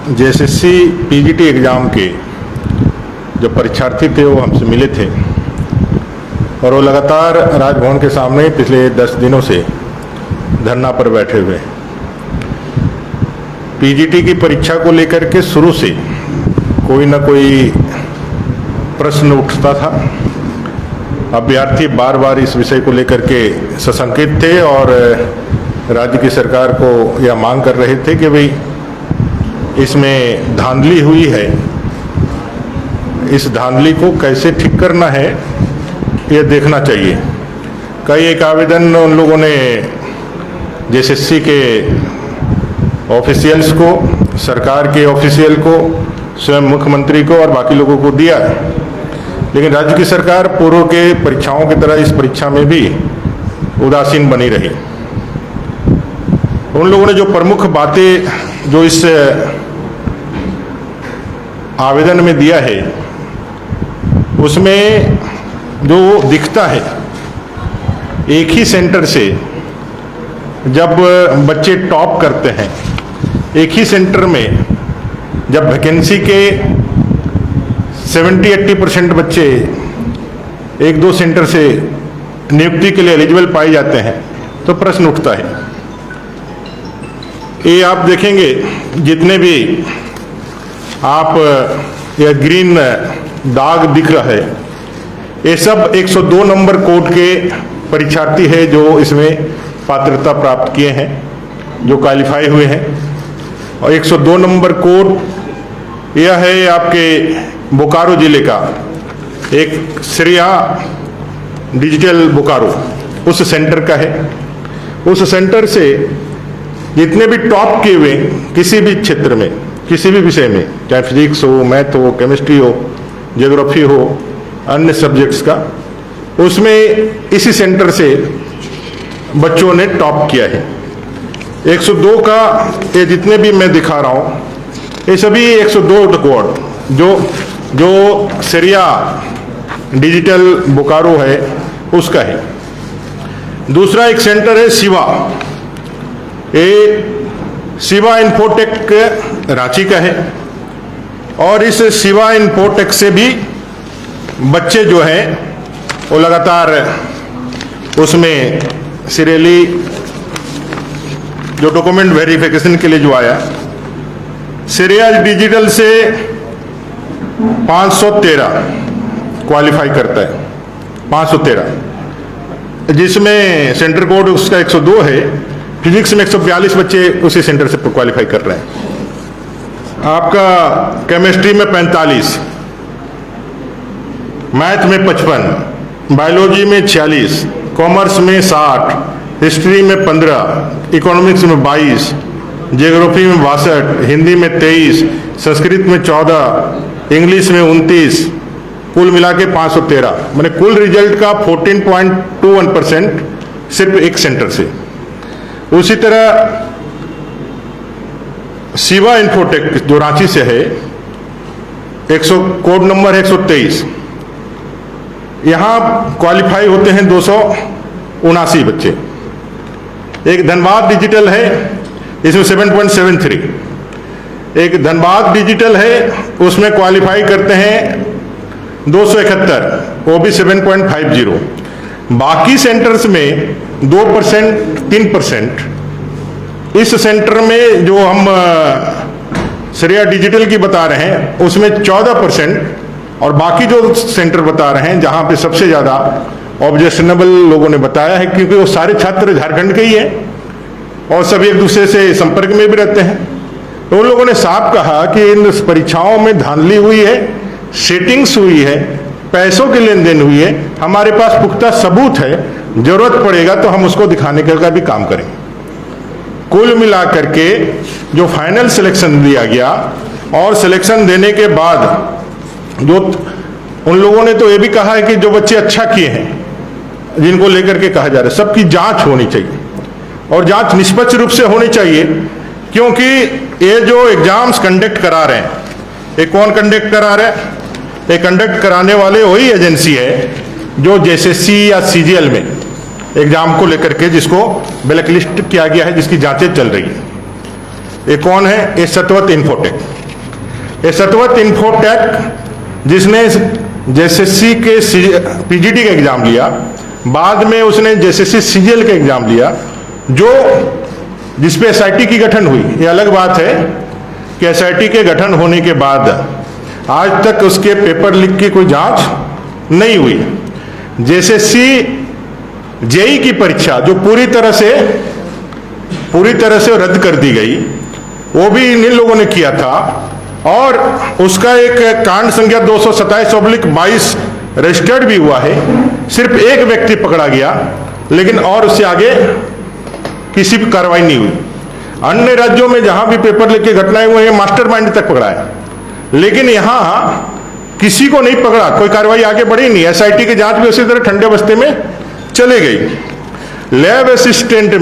JSSC PGT exam के जो परीक्षार्थी थे वो हमसे मिले थे और वो लगातार राजभवन के सामने पिछले 10 दिनों से धरना पर बैठे हुए हैं। पीजीटी की परीक्षा को लेकर के शुरू से कोई ना कोई प्रश्न उठता था। अभ्यर्थी बार बार इस विषय को लेकर के सशंकित थे और राज्य की सरकार को यह मांग कर रहे थे कि भाई इसमें धांधली हुई है, इस धांधली को कैसे ठीक करना है ये देखना चाहिए। कई एक आवेदन उन लोगों ने जेएसएससी के ऑफिशियल्स को, सरकार के ऑफिशियल को, स्वयं मुख्यमंत्री को और बाकी लोगों को दिया, लेकिन राज्य की सरकार पूर्व के परीक्षाओं की तरह इस परीक्षा में भी उदासीन बनी रही। उन लोगों ने जो प्रमुख बातें जो इस आवेदन में दिया है उसमें जो दिखता है, एक ही सेंटर से जब बच्चे टॉप करते हैं, एक ही सेंटर में जब वैकेंसी के 70-80% बच्चे एक दो सेंटर से नियुक्ति के लिए एलिजिबल पाए जाते हैं तो प्रश्न उठता है। ये आप देखेंगे जितने भी आप यह ग्रीन दाग दिख रहा है, ये सब 102 नंबर कोड के परीक्षार्थी है जो इसमें पात्रता प्राप्त किए हैं, जो क्वालिफाई हुए हैं। और 102 नंबर कोड यह है आपके बोकारो जिले का एक श्रेया डिजिटल बोकारो, उस सेंटर का है। उस सेंटर से जितने भी टॉप किए हुए किसी भी क्षेत्र में, किसी भी विषय में, चाहे फिजिक्स हो, मैथ हो, केमिस्ट्री हो, ज्योग्राफी हो, अन्य सब्जेक्ट्स का, उसमें इसी सेंटर से बच्चों ने टॉप किया है। 102 का ये जितने भी मैं दिखा रहा हूँ ये सभी 102 कोड जो श्रेया डिजिटल बोकारो है उसका है। दूसरा एक सेंटर है शिवा, ये शिवा इन्फोटेक रांची का है और इस शिवा इन्फोटेक से भी बच्चे जो हैं वो लगातार उसमें सीरियली जो डॉक्यूमेंट वेरिफिकेशन के लिए जो आया, श्रेया डिजिटल से 513 क्वालिफाई करता है, 513, जिसमें सेंटर कोड उसका 102 है। फिजिक्स में 142 बच्चे उसी सेंटर से क्वालिफाई कर रहे हैं। आपका केमिस्ट्री में 45, मैथ में 55, बायोलॉजी में 46, कॉमर्स में 60, हिस्ट्री में 15, इकोनॉमिक्स में 22, ज्योग्राफी में 62, हिंदी में 23, संस्कृत में 14, इंग्लिश में 29, कुल मिला के 513। मैंने कुल रिजल्ट का 14.21% सिर्फ एक सेंटर से। उसी तरह शिवा इन्फोटेक जो रांची से है, 100 कोड नंबर है 123, यहां क्वालिफाई होते हैं 279 बच्चे। एक धनबाद डिजिटल है, इसमें 7.73, एक धनबाद डिजिटल है उसमें क्वालिफाई करते हैं 271, वो भी 7.50। बाकी सेंटर्स में 2%, 3%। इस सेंटर में जो हम श्रेया डिजिटल की बता रहे हैं उसमें 14%, और बाकी जो सेंटर बता रहे हैं जहां पे सबसे ज़्यादा ऑब्जेक्शनेबल लोगों ने बताया है, क्योंकि वो सारे छात्र झारखंड के ही हैं और सभी एक दूसरे से संपर्क में भी रहते हैं, तो उन लोगों ने साफ कहा कि इन परीक्षाओं में धांधली हुई है, सेटिंग्स हुई है, पैसों की लेन देन हुई है। हमारे पास पुख्ता सबूत है, जरूरत पड़ेगा तो हम उसको दिखाने का भी काम करेंगे। कुल मिलाकर के जो फाइनल सिलेक्शन दिया गया, और सिलेक्शन देने के बाद जो उन लोगों ने तो ये भी कहा है कि जो बच्चे अच्छा किए हैं, जिनको लेकर के कहा जा रहा है, सबकी जांच होनी चाहिए और जांच निष्पक्ष रूप से होनी चाहिए, क्योंकि ये जो एग्जाम्स कंडक्ट करा रहे हैं, ये कौन कंडक्ट करा रहे हैं? ये कंडक्ट कराने वाले वही एजेंसी है जो जेएसएससी या सीजीएल में एग्जाम को लेकर के जिसको ब्लैक लिस्ट किया गया है, जिसकी जांचें चल रही है। ये कौन है? ये सतवत इन्फोटेक। ये सतवत इन्फोटेक जिसने जेएसएससी के पीजीटी का एग्जाम लिया, बाद में उसने जेएसएससी सीजीएल का एग्जाम लिया, जो जिसपे एसआईटी की गठन हुई। ये अलग बात है कि एसआईटी के गठन होने के बाद आज तक उसके पेपर लीक की कोई जांच नहीं हुई। जेएसएससी जेई की परीक्षा जो पूरी तरह से रद्द कर दी गई, वो भी इन लोगों ने किया था, और उसका एक कांड संख्या 227/22 रजिस्टर्ड भी हुआ है। सिर्फ एक व्यक्ति पकड़ा गया, लेकिन और उससे आगे किसी भी कार्रवाई नहीं हुई। अन्य राज्यों में जहां भी पेपर लीक की घटनाएं हुई हैं, मास्टरमाइंड तक पकड़ा है, लेकिन यहां किसी को नहीं पकड़ा, कोई कार्रवाई आगे बढ़ी नहीं। एसआईटी की जांच भी उसी तरह ठंडे बस्ते में चले गई। लैब असिस्टेंट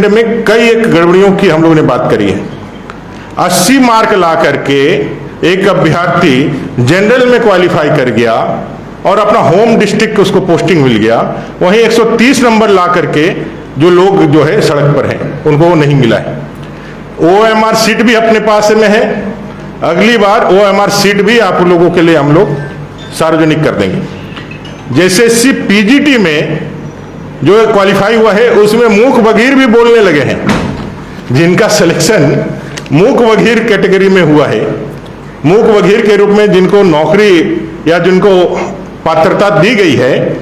में कई एक गड़बड़ियों की हम लोगों ने बात करी है। 80 मार्क ला करके एक अभ्यर्थी जनरल में क्वालिफाई कर गया और अपना होम डिस्ट्रिक्ट उसको पोस्टिंग मिल गया, वहीं 130 नंबर ला करके जो लोग जो है सड़क पर हैं उनको वो नहीं मिला है। ओएमआर सीट भी अपने पास में है, अगली बार ओएमआर सीट भी आप लोगों के लिए हम लोग सार्वजनिक कर देंगे। जैसे सी पीजीटी में जो क्वालिफाई हुआ है, उसमें मूक बधिर भी बोलने लगे हैं। जिनका सिलेक्शन मूक बधिर कैटेगरी में हुआ है, मूक बधिर के रूप में जिनको नौकरी या जिनको पात्रता दी गई है,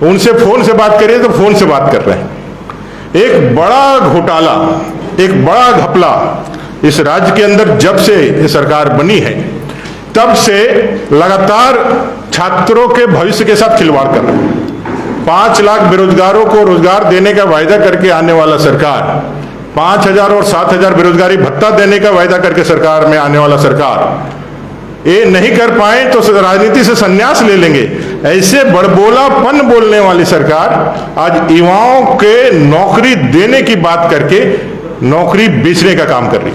उनसे फोन से बात करिए तो फोन से बात कर रहे हैं। एक बड़ा घोटाला, एक बड़ा घपला इस राज्य के अंदर जब से ये सरकार बनी है, तब से लगातार छात्रों के भविष्य के साथ खिलवाड़ कर रहे हैं। 5 लाख बेरोजगारों को रोजगार देने का वायदा करके आने वाला सरकार, 5,000 और 7,000 बेरोजगारी भत्ता देने का वायदा करके सरकार में आने वाला सरकार, ये नहीं कर पाए तो राजनीति से संन्यास ले लेंगे, ऐसे बड़बोलापन बोलने वाली सरकार आज युवाओं के नौकरी देने की बात करके नौकरी बेचने का काम कर रही।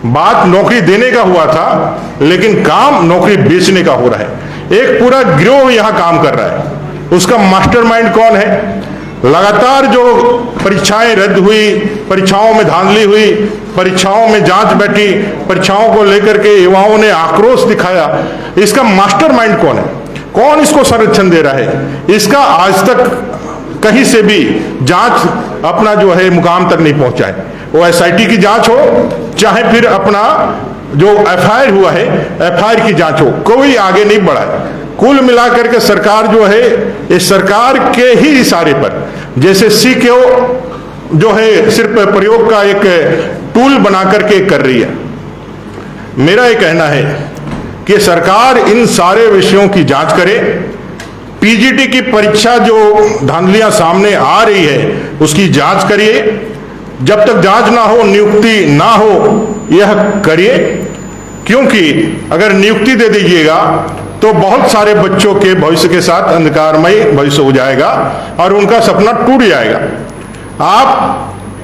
बात नौकरी देने का हुआ था, लेकिन काम नौकरी बेचने का हो रहा है। एक पूरा गिरोह यहां काम कर रहा है। उसका मास्टरमाइंड कौन है? लगातार जो परीक्षाएं रद्द हुई, परीक्षाओं में धांधली हुई, परीक्षाओं में जांच बैठी, परीक्षाओं को लेकर के युवाओं ने आक्रोश दिखाया, इसका मास्टरमाइंड कौन है? कौन इसको संरक्षण दे रहा है? इसका आज तक कहीं से भी जांच अपना जो है मुकाम तक नहीं पहुंचा है। वो एसआईटी की जांच हो, चाहे फिर अपना जो एफआईआर हुआ है, एफआईआर की जांच हो, कोई आगे नहीं बढ़ा है। कुल मिलाकर के सरकार जो है, इस सरकार के ही इशारे पर जेएसएससी को जो है सिर्फ प्रयोग का एक टूल बना करके कर रही है। मेरा ये कहना है कि सरकार इन सारे विषयों की जांच करे। पीजीटी की परीक्षा जो धांधलियां सामने आ रही है, उसकी जांच करिए। जब तक जांच ना हो, नियुक्ति ना हो, यह करिए, क्योंकि अगर नियुक्ति दे दीजिएगा तो बहुत सारे बच्चों के भविष्य के साथ अंधकारमय भविष्य हो जाएगा और उनका सपना टूट जाएगा। आप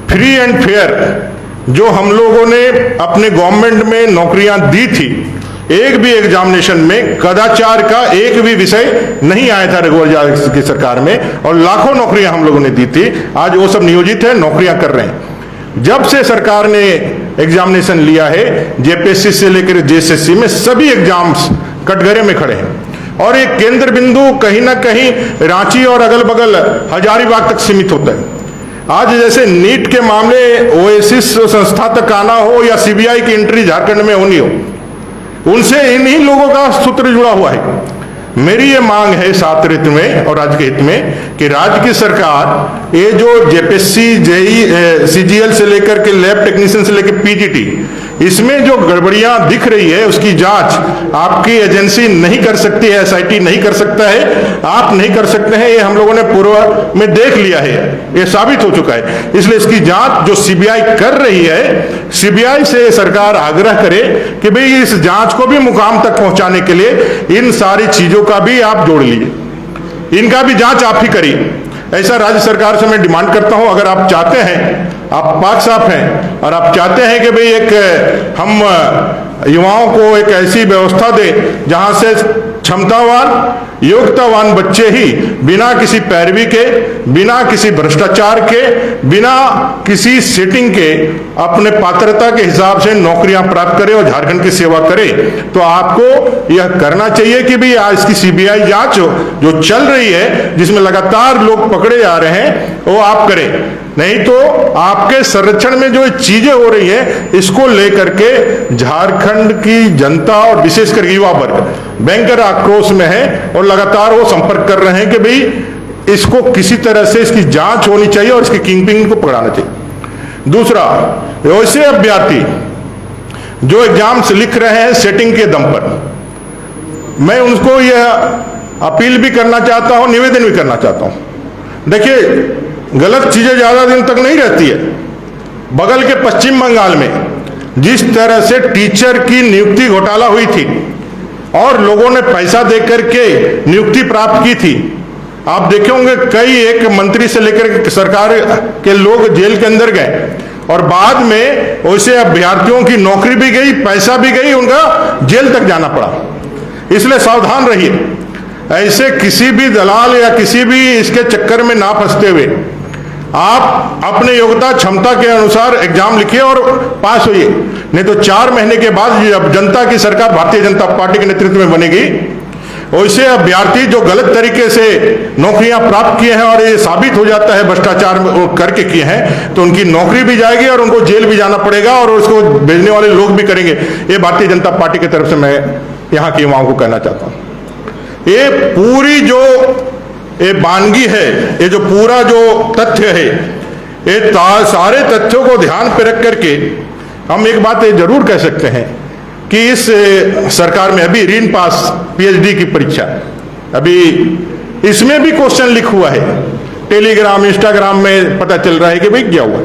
फ्री एंड फेयर जो हम लोगों ने अपने गवर्नमेंट में नौकरियां दी थी, एक भी एग्जामिनेशन में कदाचार का एक भी विषय नहीं आया था रघुवर की सरकार में, और लाखों नौकरियां हम लोगों ने दी थी। आज वो सब नियोजित है, नौकरियां कर रहे हैं। जब से सरकार ने एग्जामिनेशन लिया है, जेपीएससी से लेकर जेएसएससी में सभी एग्जाम्स कटघरे में खड़े हैं, और एक केंद्र बिंदु कहीं ना कहीं रांची और अगल बगल हजारीबाग तक सीमित होता है। आज जैसे नीट के मामले ओएसिस संस्था तक आना हो या सीबीआई की एंट्री झारखंड में होनी हो, उनसे इन्हीं लोगों का सूत्र जुड़ा हुआ है। मेरी ये मांग है सात हित में और राज्य के हित में कि राज्य की सरकार ये जो जेपीएससी, जेई, सीजीएल से लेकर के लैब टेक्नीशियन से लेकर पीजीटी, इसमें जो गड़बड़ियां दिख रही है उसकी जांच आपकी एजेंसी नहीं कर सकती है, एसआईटी नहीं कर सकता है, आप नहीं कर सकते हैं। ये हम लोगों ने पूर्व में देख लिया है, ये साबित हो चुका है। इसलिए इसकी जांच जो सीबीआई कर रही है, सीबीआई से सरकार आग्रह करे कि भाई इस जांच को भी मुकाम तक पहुंचाने के लिए इन सारी चीजों का भी आप जोड़ लीजिए, इनका भी जांच आप ही करिए। ऐसा राज्य सरकार से मैं डिमांड करता हूं। अगर आप चाहते हैं, आप पाक साफ हैं और आप चाहते हैं कि भाई एक हम युवाओं को एक ऐसी व्यवस्था दें जहां से क्षमतावान योग्यतावान बच्चे ही बिना किसी पैरवी के, बिना किसी भ्रष्टाचार के, बिना किसी सेटिंग के अपने पात्रता के हिसाब से नौकरियां प्राप्त करें और झारखंड की सेवा करें। तो आपको यह करना चाहिए कि भाई आज की सीबीआई जांच जो चल रही है, जिसमें लगातार लोग पकड़े जा रहे हैं, वो आप करें। नहीं तो आपके संरक्षण में जो चीजें हो रही है, इसको लेकर के झारखंड की जनता और विशेषकर युवा वर्ग भयंकर आक्रोश में है और लगातार वो संपर्क कर रहे हैं कि भाई इसको किसी तरह से इसकी जांच होनी चाहिए और इसकी किंगपिन को पकड़ाना चाहिए। दूसरा, वैसे अभ्यर्थी जो एग्जाम्स लिख रहे हैं सेटिंग के दम पर, मैं उनको यह अपील भी करना चाहता हूं, निवेदन भी करना चाहता हूं। देखिए, गलत चीजें ज्यादा दिन तक नहीं रहती है। बगल के पश्चिम बंगाल में जिस तरह से टीचर की नियुक्ति घोटाला हुई थी और लोगों ने पैसा देकर के नियुक्ति प्राप्त की थी, आप देखे होंगे कई एक मंत्री से लेकर सरकार के लोग जेल के अंदर गए और बाद में वैसे अभ्यर्थियों की नौकरी भी गई, पैसा भी गई, उनका जेल तक जाना पड़ा। इसलिए सावधान रहिए, ऐसे किसी भी दलाल या किसी भी इसके चक्कर में ना फंसते हुए आप अपने योग्यता क्षमता के अनुसार एग्जाम लिखिए और पास होइए। नहीं तो 4 महीने के बाद जब जनता की सरकार भारतीय जनता पार्टी के नेतृत्व में बनेगी, वैसे अभ्यर्थी जो गलत तरीके से नौकरियां प्राप्त किए हैं और ये साबित हो जाता है भ्रष्टाचार करके किए हैं, तो उनकी नौकरी भी जाएगी और उनको जेल भी जाना पड़ेगा और उसको भेजने वाले लोग भी करेंगे। ये भारतीय जनता पार्टी की तरफ से मैं यहाँ के युवाओं को कहना चाहता हूँ। ये पूरी जो ये वानगी है, ये जो पूरा जो तथ्य है, ये सारे तथ्यों को ध्यान पर रख करके हम एक बात ये जरूर कह सकते हैं कि इस सरकार में अभी रीन पास पीएचडी की परीक्षा, अभी इसमें भी क्वेश्चन लिख हुआ है। टेलीग्राम इंस्टाग्राम में पता चल रहा है कि भाई क्या हुआ।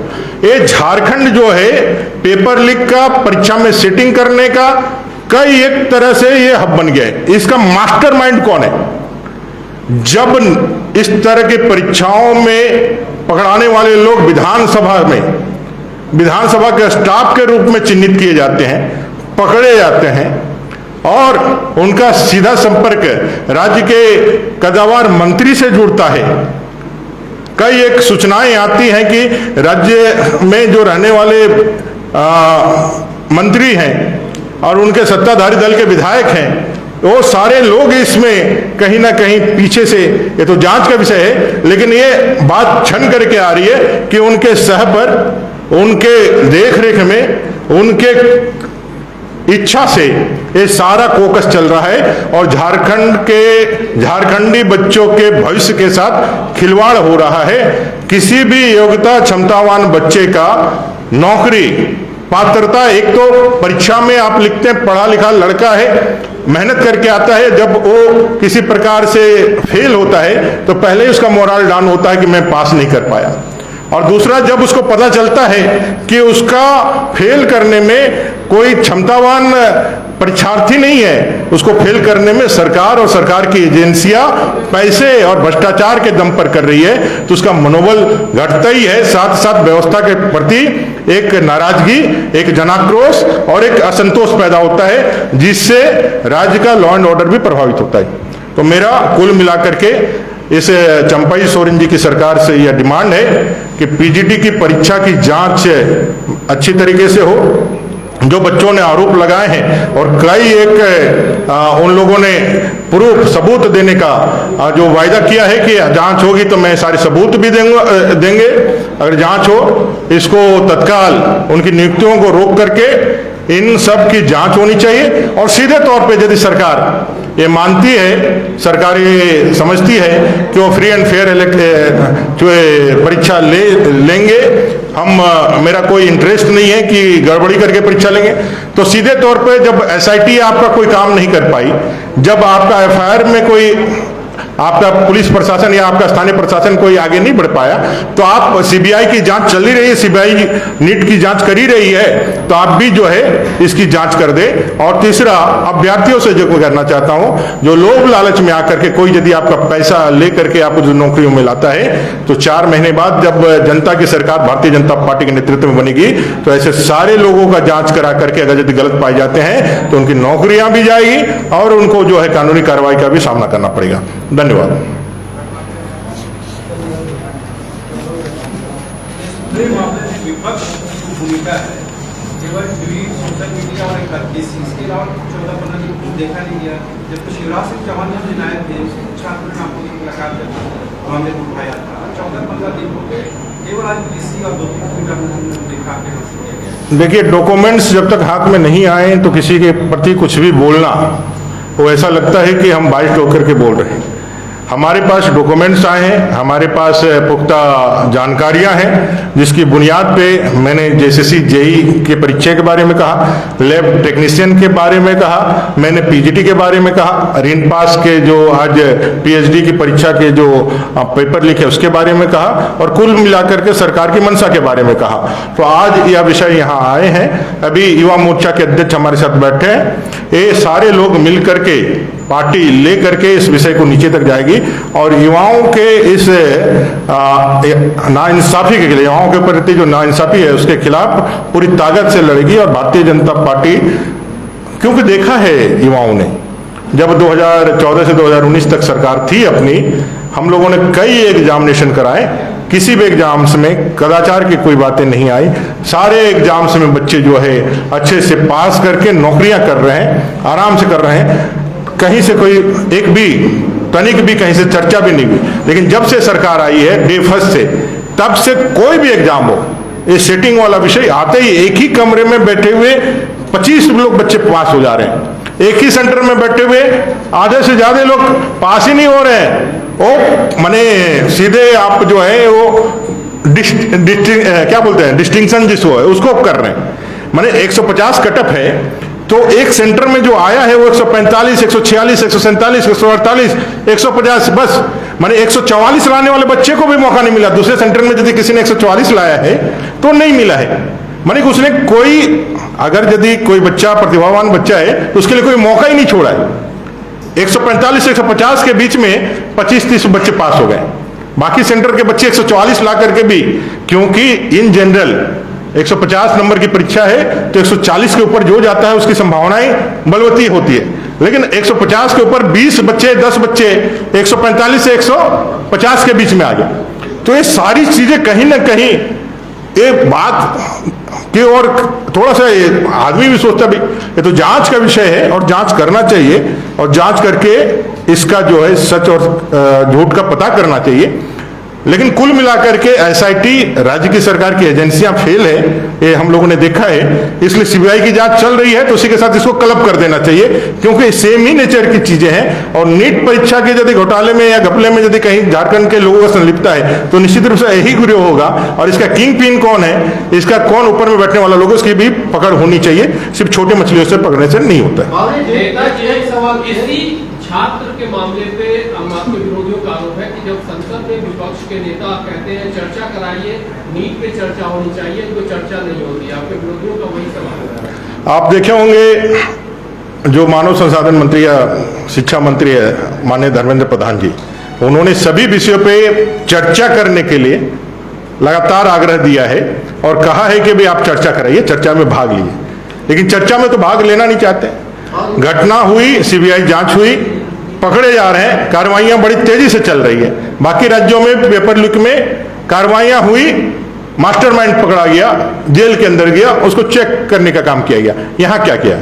ये झारखंड जो है पेपर लीक का, परीक्षा में सेटिंग करने का कई एक तरह से ये हब बन गया है। इसका मास्टरमाइंड कौन है? जब इस तरह की परीक्षाओं में पकड़ाने वाले लोग विधानसभा के स्टाफ के रूप में चिन्हित किए जाते हैं, पकड़े जाते हैं और उनका सीधा संपर्क राज्य के कदावर मंत्री से जुड़ता है। कई एक सूचनाएं आती हैं कि राज्य में जो रहने वाले मंत्री हैं और उनके सत्ताधारी दल के विधायक हैं, वो सारे लोग इसमें कहीं ना कहीं पीछे से, ये तो जांच का विषय है, लेकिन ये बात छन करके आ रही है कि उनके सह पर, उनके देखरेख में, उनके इच्छा से ये सारा कोकस चल रहा है और झारखंडी बच्चों के भविष्य के साथ खिलवाड़ हो रहा है। किसी भी योग्यता क्षमतावान बच्चे का नौकरी पात्रता, एक तो परीक्षा में आप लिखते हैं, पढ़ा लिखा लड़का है, मेहनत करके आता है, जब वो किसी प्रकार से फेल होता है तो पहले ही उसका मोरल डाउन होता है कि मैं पास नहीं कर पाया। और दूसरा, जब उसको पता चलता है कि उसका फेल करने में कोई क्षमतावान परीक्षार्थी नहीं है, उसको फेल करने में सरकार और सरकार की एजेंसियां पैसे और भ्रष्टाचार के दम पर कर रही है, तो उसका मनोबल घटता ही है। साथ साथ व्यवस्था के प्रति एक नाराजगी, एक जनाक्रोश और एक असंतोष पैदा होता है, जिससे राज्य का लॉ एंड ऑर्डर भी प्रभावित होता है। तो मेरा कुल मिलाकर के इस चंपाई सोरेन जी की सरकार से यह डिमांड है कि पीजीटी की परीक्षा की जांच अच्छी तरीके से हो। जो बच्चों ने आरोप लगाए हैं और कई एक उन लोगों ने प्रूफ सबूत देने का जो वायदा किया है कि जांच होगी तो मैं सारे सबूत भी देंगे, अगर जांच हो, इसको तत्काल उनकी नियुक्तियों को रोक करके इन सब की जांच होनी चाहिए। और सीधे तौर पे यदि सरकार ये मानती है, सरकार ये समझती है कि वो फ्री एंड फेयर जो परीक्षा लेंगे, मेरा कोई इंटरेस्ट नहीं है कि गड़बड़ी करके परीक्षा लेंगे, तो सीधे तौर पे जब एसआईटी आपका कोई काम नहीं कर पाई, जब आपका एफआईआर में कोई आपका पुलिस प्रशासन या आपका स्थानीय प्रशासन कोई आगे नहीं बढ़ पाया, तो आप सीबीआई की जांच चल ही रही है, सीबीआई नीट की जांच कर ही रही है, तो आप भी जो है इसकी जांच कर दे। और तीसरा, अभ्यर्थियों से जो करना चाहता हूं, जो लोभ लालच में आकर के कोई यदि आपका पैसा लेकर के आपको जो नौकरियों में लाता है, तो 4 महीने बाद जब जनता की सरकार भारतीय जनता पार्टी के नेतृत्व में बनेगी, तो ऐसे सारे लोगों का जांच करा करके अगर यदि गलत पाए जाते हैं तो उनकी नौकरियां भी जाएगी और उनको जो है कानूनी कार्रवाई का भी सामना करना पड़ेगा। धन्यवाद। विपक्ष की भूमिका है केवल ट्वीट, सोशल मीडिया और इसके अलावा 14-15 दिन देखा नहीं गया। जब तो शिवराज सिंह चौहान ने आए थे, छात्र ने आपको मुलाकात करके मामले को उठाया था, 14-15 दिन हो गए, केवल आज डीसी और 2-3 ट्वीटर दिखा के। देखिए, डॉक्यूमेंट्स जब तक हाथ में नहीं आए तो किसी के प्रति कुछ भी बोलना, वो ऐसा लगता है कि हम बाइट होकर के बोल रहे हैं। हमारे पास डॉक्यूमेंट्स आए हैं, हमारे पास पुख्ता जानकारियां हैं, जिसकी बुनियाद पे मैंने जेसीसी जेई के परीक्षा के बारे में कहा, लैब टेक्नीशियन के बारे में कहा, मैंने पीजीटी के बारे में कहा, रीन पास के जो आज पीएचडी की परीक्षा के जो पेपर लिखे उसके बारे में कहा, और कुल मिलाकर के सरकार की मंशा के बारे में कहा। तो आज यह विषय यहाँ आए हैं। अभी युवा मोर्चा के अध्यक्ष हमारे साथ बैठे हैं, ये सारे लोग मिल करके पार्टी लेकर के इस विषय को नीचे तक जाएगी और युवाओं के इस नाइंसाफी के खिलाफ, युवाओं के प्रति जो नाइंसाफी है उसके खिलाफ पूरी ताकत से लड़ेगी। और भारतीय जनता पार्टी, क्योंकि देखा है युवाओं ने, जब 2014 से 2019 तक सरकार थी अपनी, हम लोगों ने कई एग्जामिनेशन कराए, किसी भी एग्जाम्स में कदाचार की कोई बातें नहीं आई। सारे एग्जाम्स में बच्चे जो है अच्छे से पास करके नौकरियां कर रहे हैं, आराम से कर रहे हैं, कहीं से कोई एक भी तनिक भी कहीं से चर्चा भी नहीं हुई। लेकिन जब से सरकार आई है डे फर्स्ट से, तब से कोई भी एग्जाम हो, ये सेटिंग वाला विषय आते ही एक ही कमरे में बैठे हुए 25 लोग बच्चे पास हो जा रहे हैं। एक ही सेंटर में बैठे हुए आधे से ज्यादा लोग पास ही नहीं हो रहे हैं। वो माने सीधे आप जो है वो क्या बोलते हैं, डिस्टिंक्शन जिसको है उसको कर रहे हैं। माने 150 कटअप है, तो एक सेंटर में जो आया है वो 145, 146, 147, 148, 150, बस माने 144 लाने वाले बच्चे को भी मौका नहीं मिला। दूसरे सेंटर में यदि किसी ने 144 लाया है तो नहीं मिला है, माने उसने कोई, अगर यदि कोई बच्चा प्रतिभावान बच्चा है तो उसके लिए कोई मौका ही नहीं छोड़ा है। 145 से 150 के बीच में 25-30 बच्चे पास हो गए, बाकी सेंटर के बच्चे 144 ला करके भी, क्योंकि इन जनरल 150 नंबर की परीक्षा है तो 140 के ऊपर जो जाता है उसकी संभावनाएं बलवती होती है। लेकिन 150 के ऊपर 20 बच्चे, 10 बच्चे 145 से 150 के बीच में आ गए। तो ये सारी चीजें कहीं ना कहीं ये बात कि, और थोड़ा सा आदमी भी सोचता भी ये तो जांच का विषय है और जांच करना चाहिए, और जांच करके इसका जो है सच और झूठ का पता करना चाहिए। लेकिन कुल मिलाकर के एसआईटी राज्य की सरकार की एजेंसियां फेल है, ये हम लोगों ने देखा है। इसलिए सीबीआई की जांच चल रही है, तो उसी के साथ इसको क्लब कर देना चाहिए, क्योंकि सेम ही नेचर की चीजें हैं। और नीट परीक्षा के यदि घोटाले में या घपले में यदि कहीं झारखंड के लोगों का संलिप्तता है तो निश्चित रूप से यही गिरोह होगा, और इसका किंग पिन कौन है, इसका कौन ऊपर में बैठने वाला लोग, उसकी भी पकड़ होनी चाहिए। सिर्फ छोटे मछलियों से पकड़ने से नहीं होता है। छात्र के मामले पे आपके विरोधियों का आरोप है कि जब संसद में विपक्ष के नेता कहते हैं चर्चा कराइए, नीट पे चर्चा होनी चाहिए, तो चर्चा नहीं होती। आपके विरोधियों का वही सवाल है। आप देखे होंगे जो मानव संसाधन मंत्री या शिक्षा मंत्री है माननीय धर्मेंद्र प्रधान जी, उन्होंने सभी विषयों पे चर्चा करने के लिए लगातार आग्रह दिया है और कहा है कि भाई आप चर्चा कराइए, चर्चा में भाग लीजिए। लेकिन चर्चा में तो भाग लेना नहीं चाहते। घटना हुई, सीबीआई जांच हुई, पकड़े जा रहे हैं, कार्रवाइयां बड़ी तेजी से चल रही है। बाकी राज्यों में पेपर लीक में कार्रवाइयां हुई, मास्टरमाइंड पकड़ा गया, जेल के अंदर गया, उसको चेक करने का काम किया गया। यहां क्या किया?